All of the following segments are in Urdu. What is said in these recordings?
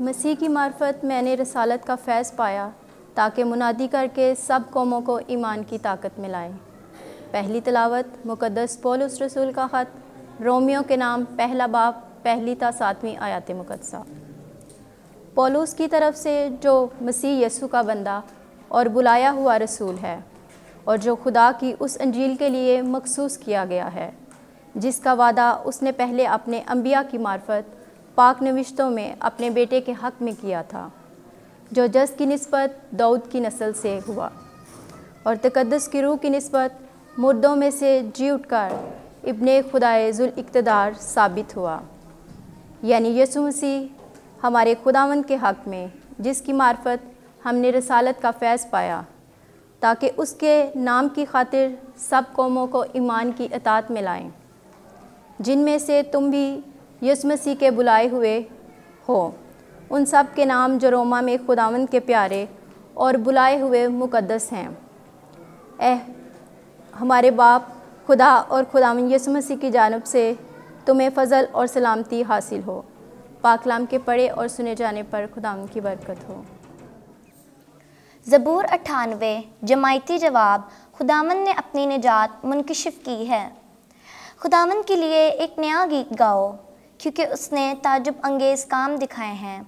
مسیح کی معرفت میں نے رسالت کا فیض پایا تاکہ منادی کر کے سب قوموں کو ایمان کی طاقت ملائیں۔ پہلی تلاوت مقدس پولس رسول کا خط رومیوں کے نام پہلا باب پہلی تا 7ویں آیات مقدسہ۔ پولس کی طرف سے جو مسیح یسوع کا بندہ اور بلایا ہوا رسول ہے، اور جو خدا کی اس انجیل کے لیے مخصوص کیا گیا ہے جس کا وعدہ اس نے پہلے اپنے انبیاء کی معرفت پاک نوشتوں میں اپنے بیٹے کے حق میں کیا تھا، جو جس کی نسبت داؤد کی نسل سے ہوا اور تقدس کی روح کی نسبت مردوں میں سے جی اٹھ کر ابن خدائے ذوالاقتدار ثابت ہوا، یعنی یسوع مسیح ہمارے خداوند کے حق میں، جس کی معرفت ہم نے رسالت کا فیض پایا تاکہ اس کے نام کی خاطر سب قوموں کو ایمان کی اطاعت میں لائیں، جن میں سے تم بھی یسوع مسیح کے بلائے ہوئے ہو، ان سب کے نام جو روما میں خداوند کے پیارے اور بلائے ہوئے مقدس ہیں۔ اے ہمارے باپ خدا اور خداوند یسوع مسیح کی جانب سے تمہیں فضل اور سلامتی حاصل ہو۔ پاک کلام کے پڑھے اور سنے جانے پر خداوند کی برکت ہو۔ زبور 98 جماعتی جواب۔ خداوند نے اپنی نجات منکشف کی ہے۔ خداوند کے لیے ایک نیا گیت گاؤ، کیونکہ اس نے تعجب انگیز کام دکھائے ہیں۔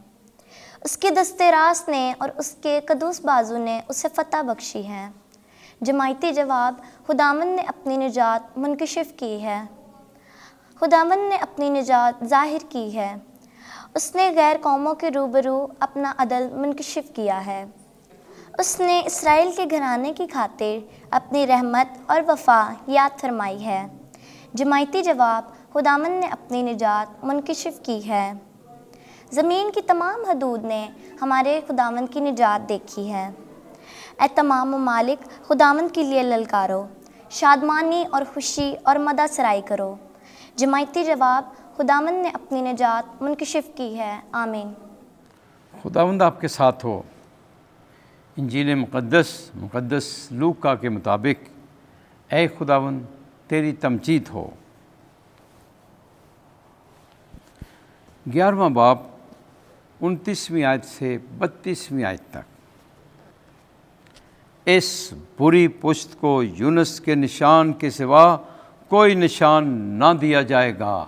اس کے دستے راست نے اور اس کے قدوس بازو نے اسے فتح بخشی ہے۔ جماعتی جواب۔ خداوند نے اپنی نجات منکشف کی ہے۔ خداوند نے اپنی نجات ظاہر کی ہے۔ اس نے غیر قوموں کے روبرو اپنا عدل منکشف کیا ہے۔ اس نے اسرائیل کے گھرانے کی خاطر اپنی رحمت اور وفا یاد فرمائی ہے۔ جماعتی جواب۔ خداوند نے اپنی نجات منکشف کی ہے۔ زمین کی تمام حدود نے ہمارے خداوند کی نجات دیکھی ہے۔ اے تمام ممالک، خداوند کے لیے للکارو، شادمانی اور خوشی اور مدح سرائی کرو۔ جماعتی جواب۔ خداوند نے اپنی نجات منکشف کی ہے۔ آمین۔ خداوند آپ کے ساتھ ہو۔ انجیل مقدس لوکا کے مطابق اے خداوند تیری تمجید ہو۔ 11واں باب 29ویں آیت سے 32ویں آیت تک۔ اس بری پشت کو یونس کے نشان کے سوا کوئی نشان نہ دیا جائے گا۔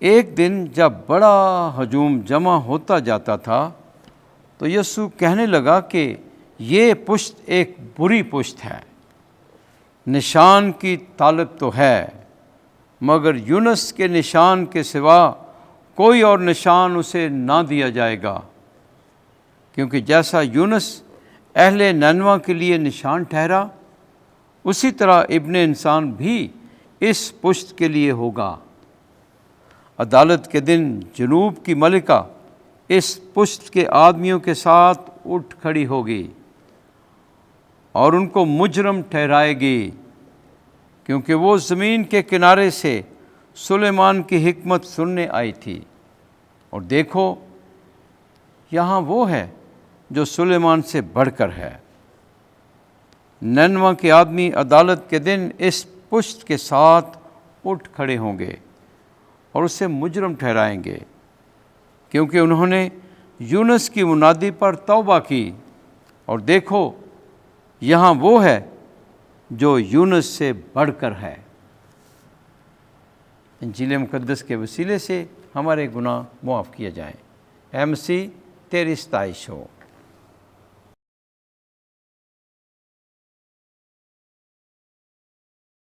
ایک دن جب بڑا ہجوم جمع ہوتا جاتا تھا تو یسوع کہنے لگا کہ یہ پشت ایک بری پشت ہے، نشان کی طالب تو ہے، مگر یونس کے نشان کے سوا کوئی اور نشان اسے نہ دیا جائے گا، کیونکہ جیسا یونس اہل نینوا کے لیے نشان ٹھہرا، اسی طرح ابن انسان بھی اس پشت کے لیے ہوگا۔ عدالت کے دن جنوب کی ملکہ اس پشت کے آدمیوں کے ساتھ اٹھ کھڑی ہوگی اور ان کو مجرم ٹھہرائے گی، کیونکہ وہ زمین کے کنارے سے سلیمان کی حکمت سننے آئی تھی، اور دیکھو یہاں وہ ہے جو سلیمان سے بڑھ کر ہے۔ نینوا کے آدمی عدالت کے دن اس پشت کے ساتھ اٹھ کھڑے ہوں گے اور اسے مجرم ٹھہرائیں گے، کیونکہ انہوں نے یونس کی منادی پر توبہ کی، اور دیکھو یہاں وہ ہے جو یونس سے بڑھ کر ہے۔ انجیل مقدس کے وسیلے سے ہمارے گناہ معاف کیے جائیں۔ اے مسیح تیری ستائش ہو۔